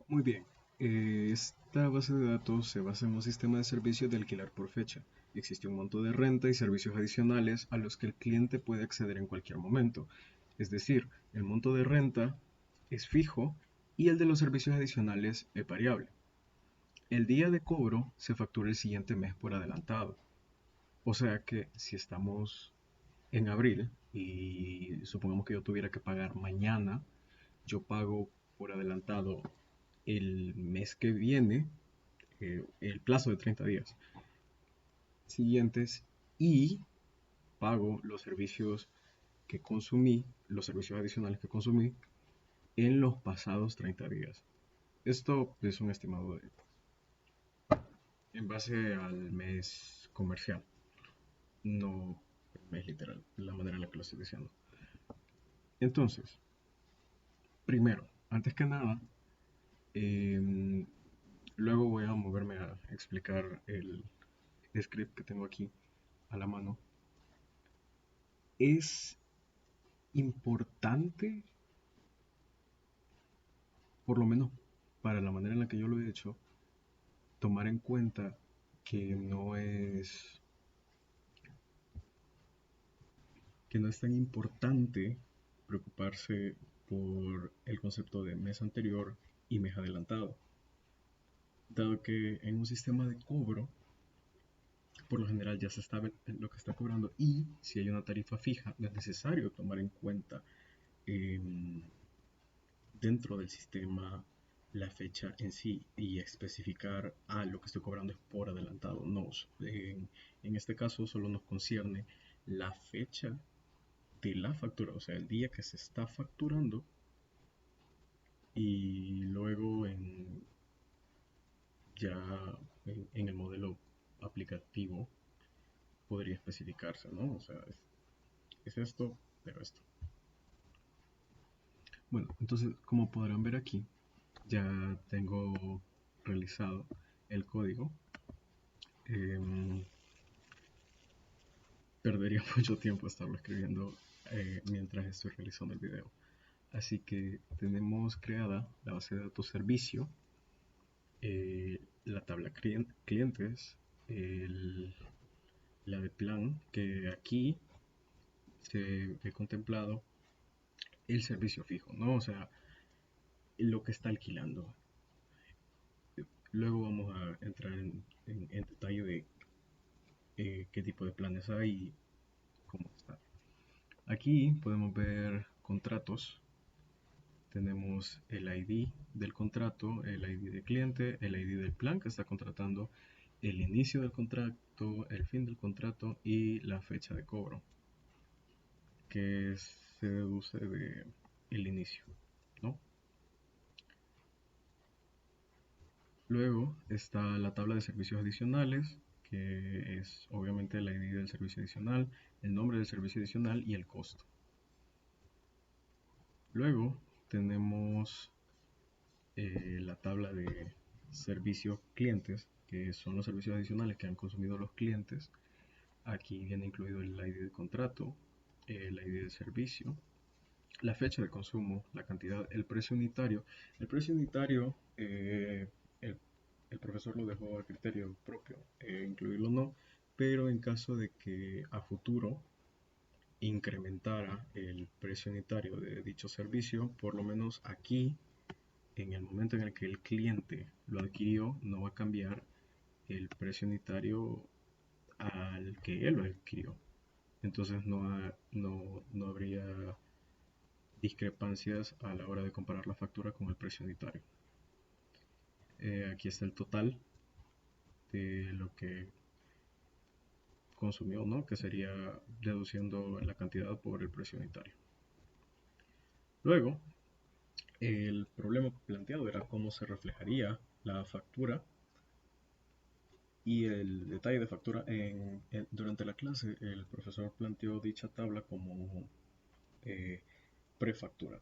Muy bien. Esta base de datos se basa en un sistema de servicio de alquilar por fecha. Existe un monto de renta y servicios adicionales a los que el cliente puede acceder en cualquier momento. Es decir, el monto de renta es fijo y el de los servicios adicionales es variable. El día de cobro se factura el siguiente mes por adelantado. O sea que si estamos en abril y supongamos que yo tuviera que pagar mañana, yo pago por adelantado el mes que viene, el plazo de 30 días siguientes, y pago los servicios que consumí, los servicios adicionales que consumí en los pasados 30 días. Esto es un estimado en base al mes comercial, no el mes literal, la manera en la que lo estoy diciendo. Entonces, primero, antes que nada, eh, luego voy a moverme a explicar el script que tengo aquí a la mano. Es importante, por lo menos para la manera en la que yo lo he hecho, tomar en cuenta que no es tan importante preocuparse por el concepto de mes anterior y mes adelantado, dado que en un sistema de cobro por lo general ya se sabe lo que está cobrando, y si hay una tarifa fija no es necesario tomar en cuenta eh, dentro del sistema la fecha en sí y especificar lo que estoy cobrando es por adelantado. No, en este caso solo nos concierne la fecha de la factura, o sea, el día que se está facturando, y luego ya en el modelo aplicativo podría especificarse, ¿no? O sea, es esto, pero esto. Bueno, entonces como podrán ver aquí, ya tengo realizado el código. Em, Perdería mucho tiempo estarlo escribiendo mientras estoy realizando el video. Así que tenemos creada la base de datos servicio, la tabla clientes, el- la de plan, que aquí se he contemplado el servicio fijo, ¿no? O sea, lo que está alquilando. Luego vamos a entrar en detalle de qué tipo de planes hay y cómo está. Aquí podemos ver contratos. Tenemos el ID del contrato, el ID del cliente, el ID del plan que está contratando, el inicio del contrato, el fin del contrato y la fecha de cobro, que se deduce de el inicio, ¿no? Luego está la tabla de servicios adicionales, que es obviamente el ID del servicio adicional, el nombre del servicio adicional y el costo. Luego tenemos la tabla de servicios clientes, que son los servicios adicionales que han consumido los clientes. Aquí viene incluido el ID de contrato, el ID de servicio, la fecha de consumo, la cantidad, el precio unitario. El precio unitario, el, el profesor lo dejó a criterio propio, incluirlo o no, pero en caso de que a futuro incrementara el precio unitario de dicho servicio, por lo menos aquí, en el momento en el que el cliente lo adquirió, no va a cambiar el precio unitario al que él lo adquirió. Entonces no habría discrepancias a la hora de comparar la factura con el precio unitario. Aquí está el total de lo que consumió, ¿no? Que sería deduciendo la cantidad por el precio unitario. Luego, el problema planteado era cómo se reflejaría la factura y el detalle de factura. Durante la clase, el profesor planteó dicha tabla como eh, prefactura.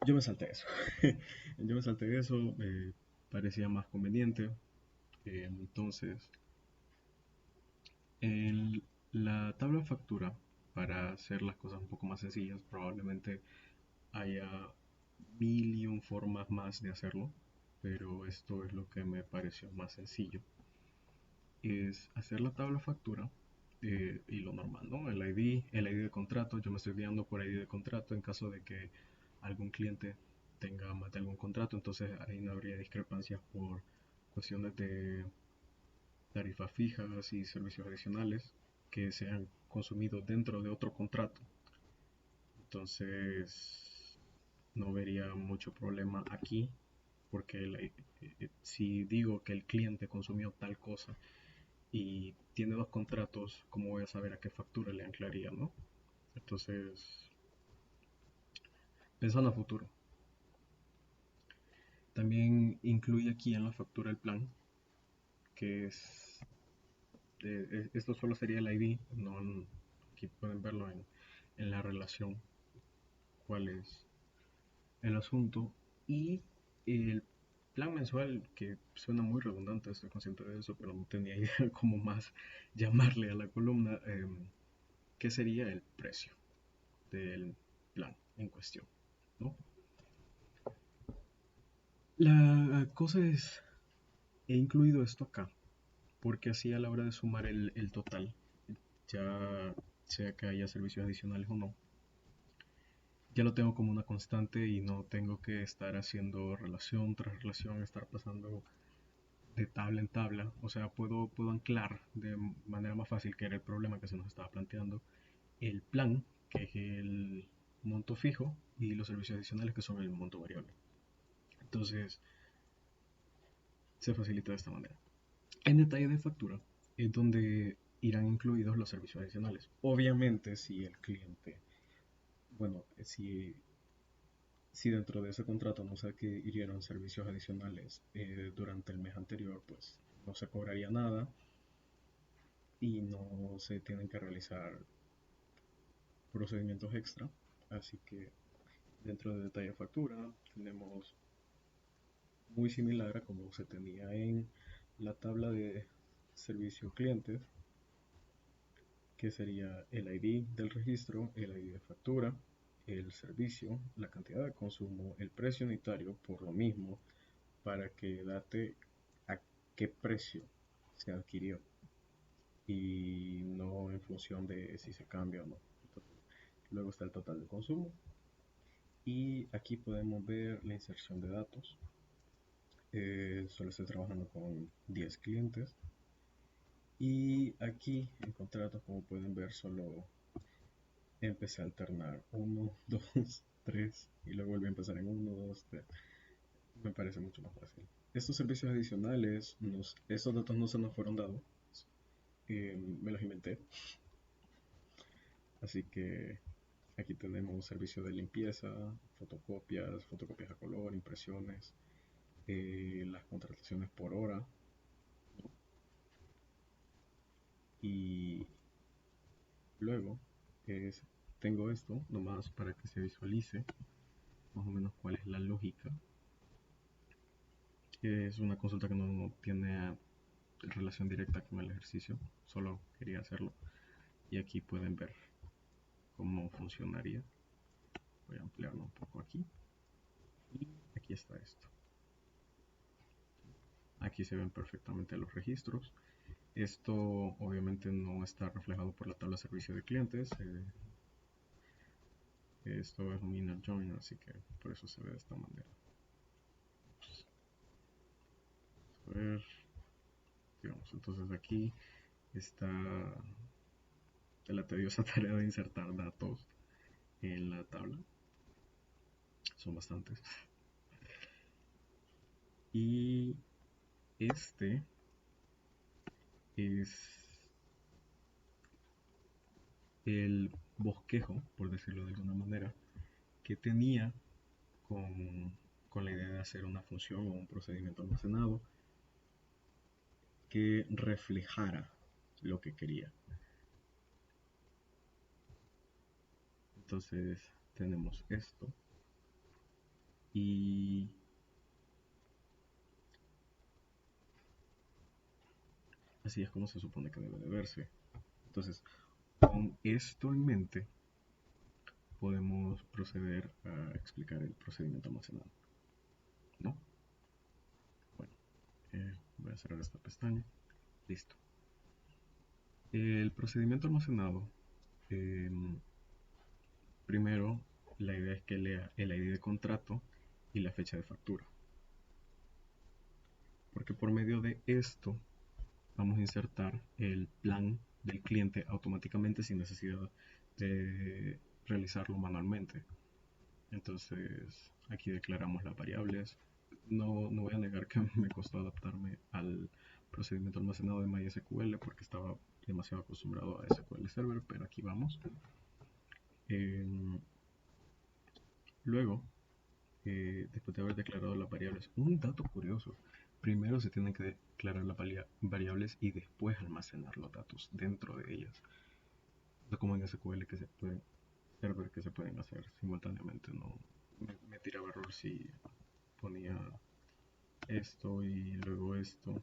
Yo me salté eso. Yo me salté eso, parecía más conveniente. Entonces, en la tabla de factura, para hacer las cosas un poco más sencillas, probablemente haya mil y un formas más de hacerlo, pero esto es lo que me pareció más sencillo. Es hacer la tabla factura y lo normal, ¿no? El ID de contrato, yo me estoy guiando por ID de contrato en caso de que algún cliente tenga más de algún contrato, entonces ahí no habría discrepancias por cuestiones de tarifas fijas y servicios adicionales que se han consumido dentro de otro contrato. Entonces no vería mucho problema aquí porque si digo que el cliente consumió tal cosa y tiene dos contratos, ¿cómo voy a saber a qué factura le anclaría, no? Entonces, pensando a futuro, también incluye aquí en la factura el plan, que es, esto solo sería el ID, no, aquí pueden verlo en la relación, cuál es el asunto, y el plan mensual, que suena muy redundante, estoy consciente de eso, pero no tenía idea cómo más llamarle a la columna, que sería el precio del plan en cuestión, ¿no? La cosa es, he incluido esto acá, porque así a la hora de sumar el total, ya sea que haya servicios adicionales o no, ya lo tengo como una constante y no tengo que estar haciendo relación tras relación, estar pasando de tabla en tabla. O sea, puedo anclar de manera más fácil, que era el problema que se nos estaba planteando, el plan, que es el monto fijo, y los servicios adicionales, que son el monto variable. Entonces, se facilita de esta manera. En detalle de factura es donde irán incluidos los servicios adicionales. Obviamente, si el cliente, bueno, si dentro de ese contrato no se adquirieron servicios adicionales durante el mes anterior, pues no se cobraría nada y no se tienen que realizar procedimientos extra. Así que dentro de detalle de factura tenemos muy similar a como se tenía en la tabla de servicio clientes, que sería el ID del registro, el ID de factura, el servicio, la cantidad de consumo, el precio unitario, por lo mismo, para que date a qué precio se adquirió y no en función de si se cambia o no. Entonces, luego está el total de consumo y aquí podemos ver la inserción de datos. Solo estoy trabajando con 10 clientes y aquí en contratos, como pueden ver, solo empecé a alternar uno, 2, 3 y luego volví a empezar en uno, 2, 3. Me parece mucho más fácil. Estos servicios adicionales, estos datos no se nos fueron dados, me los inventé. Así que aquí tenemos servicio de limpieza, fotocopias a color, impresiones, las contrataciones por hora, ¿no? Y luego tengo esto nomás para que se visualice más o menos cuál es la lógica. Es una consulta que no tiene relación directa con el ejercicio, solo quería hacerlo. Y aquí pueden ver cómo funcionaría. Voy a ampliarlo un poco aquí. Y aquí está esto. Aquí se ven perfectamente los registros. Esto obviamente no está reflejado por la tabla de servicio de clientes. Esto es un inner join, así que por eso se ve de esta manera. A ver, digamos, entonces aquí está la tediosa tarea de insertar datos en la tabla. Son bastantes. Y este es el bosquejo, por decirlo de alguna manera, que tenía con la idea de hacer una función o un procedimiento almacenado que reflejara lo que quería. Entonces tenemos esto y así es como se supone que debe de verse. Entonces, con esto en mente, podemos proceder a explicar el procedimiento almacenado, ¿no? Bueno, voy a cerrar esta pestaña. Listo. El procedimiento almacenado, primero, la idea es que lea el ID de contrato y la fecha de factura. Porque por medio de esto vamos a insertar el plan del cliente automáticamente sin necesidad de realizarlo manualmente. Entonces aquí declaramos las variables. No voy a negar que me costó adaptarme al procedimiento almacenado de MySQL porque estaba demasiado acostumbrado a SQL Server, pero aquí vamos. Luego, después de haber declarado las variables, un dato curioso: primero se tienen que declarar las variables y después almacenar los datos dentro de ellas. No como en SQL que se pueden server que se pueden hacer simultáneamente. No me tiraba error si ponía esto y luego esto.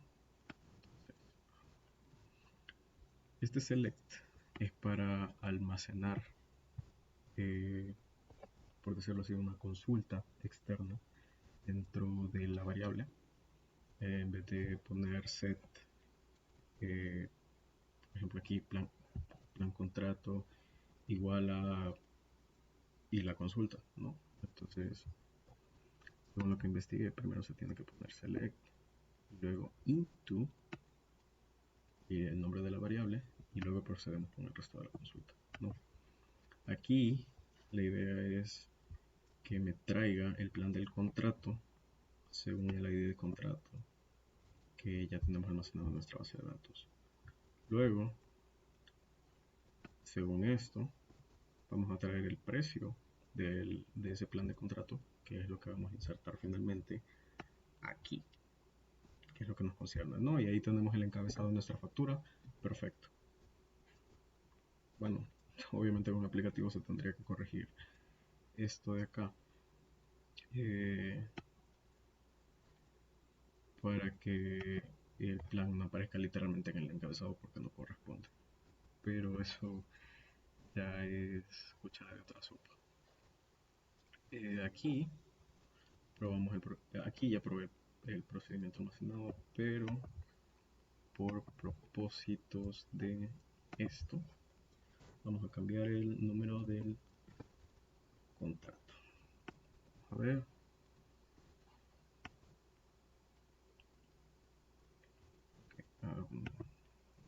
Este select es para almacenar, por decirlo así, una consulta externa dentro de la variable. En vez de poner set, por ejemplo aquí plan contrato igual a y la consulta, ¿no? Entonces, según lo que investigué, primero se tiene que poner select, luego into y el nombre de la variable, y luego procedemos con el resto de la consulta, ¿no? Aquí la idea es que me traiga el plan del contrato según el ID de contrato que ya tenemos almacenado en nuestra base de datos. Luego, según esto, vamos a traer el precio de ese plan de contrato, que es lo que vamos a insertar finalmente aquí, que es lo que nos concierne, ¿no? Y ahí tenemos el encabezado de nuestra factura. Perfecto. Bueno, obviamente en un aplicativo se tendría que corregir esto de acá, para que el plan no aparezca literalmente en el encabezado porque no corresponde. Pero eso ya es cuchara de otra sopa. Aquí probamos aquí ya probé el procedimiento almacenado, pero por propósitos de esto vamos a cambiar el número del contrato. A ver.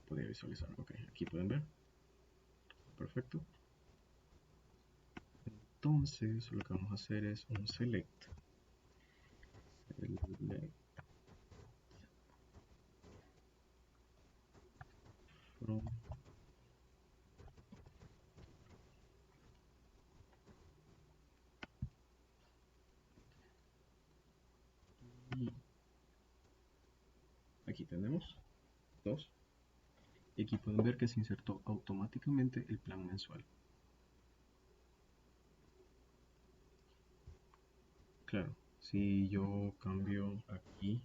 Podría visualizar. Ok, aquí pueden ver. Perfecto. Entonces lo que vamos a hacer es un select. From y aquí tenemos 2. Y aquí pueden ver que se insertó automáticamente el plan mensual. Claro, si yo cambio aquí,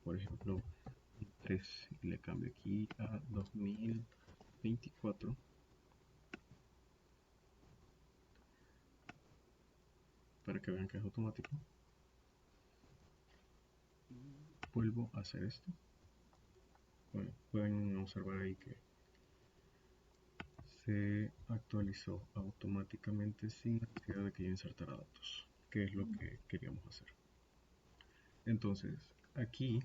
por ejemplo, 3 y le cambio aquí a 2024, para que vean que es automático, vuelvo a hacer esto. Bueno, pueden observar ahí que se actualizó automáticamente sin necesidad de que yo insertara datos, que es lo que queríamos hacer. Entonces, aquí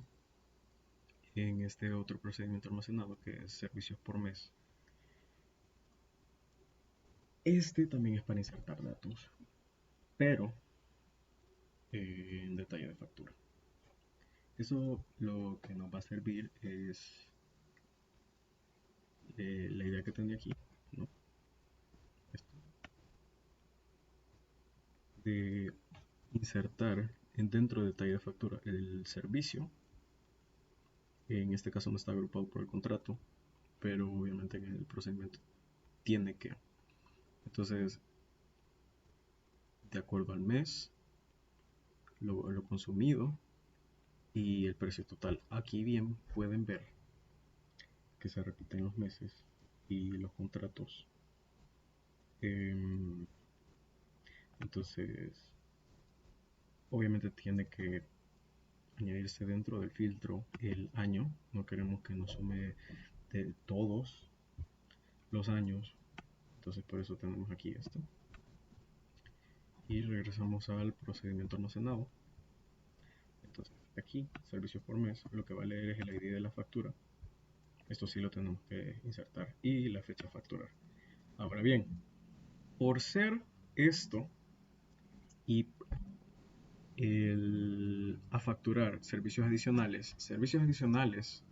en este otro procedimiento almacenado, que es servicios por mes, este también es para insertar datos, pero en detalle de factura. Eso lo que nos va a servir es la idea que tenía aquí, ¿no? Esto, de insertar dentro de detalle de factura el servicio. En este caso no está agrupado por el contrato, pero obviamente en el procedimiento tiene que. Entonces, de acuerdo al mes, lo consumido y el precio total. Aquí bien pueden ver que se repiten los meses y los contratos. Entonces, obviamente tiene que añadirse dentro del filtro el año. No queremos que nos sume de todos los años. Entonces por eso tenemos aquí esto. Y regresamos al procedimiento almacenado. Entonces aquí, servicios por mes, lo que va a leer es el ID de la factura. Esto sí lo tenemos que insertar. Y la fecha a facturar. Ahora bien, por ser esto y a facturar servicios adicionales,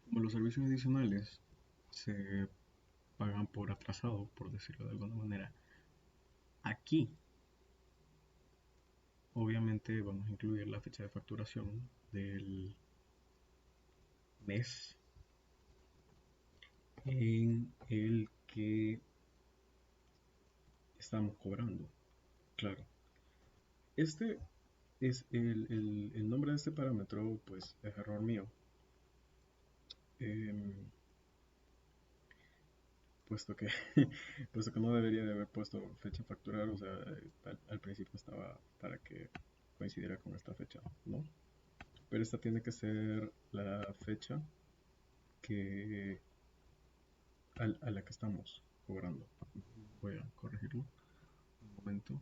como los servicios adicionales se pagan por atrasado, por decirlo de alguna manera, aquí obviamente vamos a incluir la fecha de facturación del mes en el que estamos cobrando. Claro, este es el nombre de este parámetro, pues es error mío. Em, puesto que puesto que no debería de haber puesto fecha a facturar, o sea, al principio estaba para que coincidiera con esta fecha, ¿no? Pero esta tiene que ser la fecha que a la que estamos cobrando. Voy a corregirlo un momento.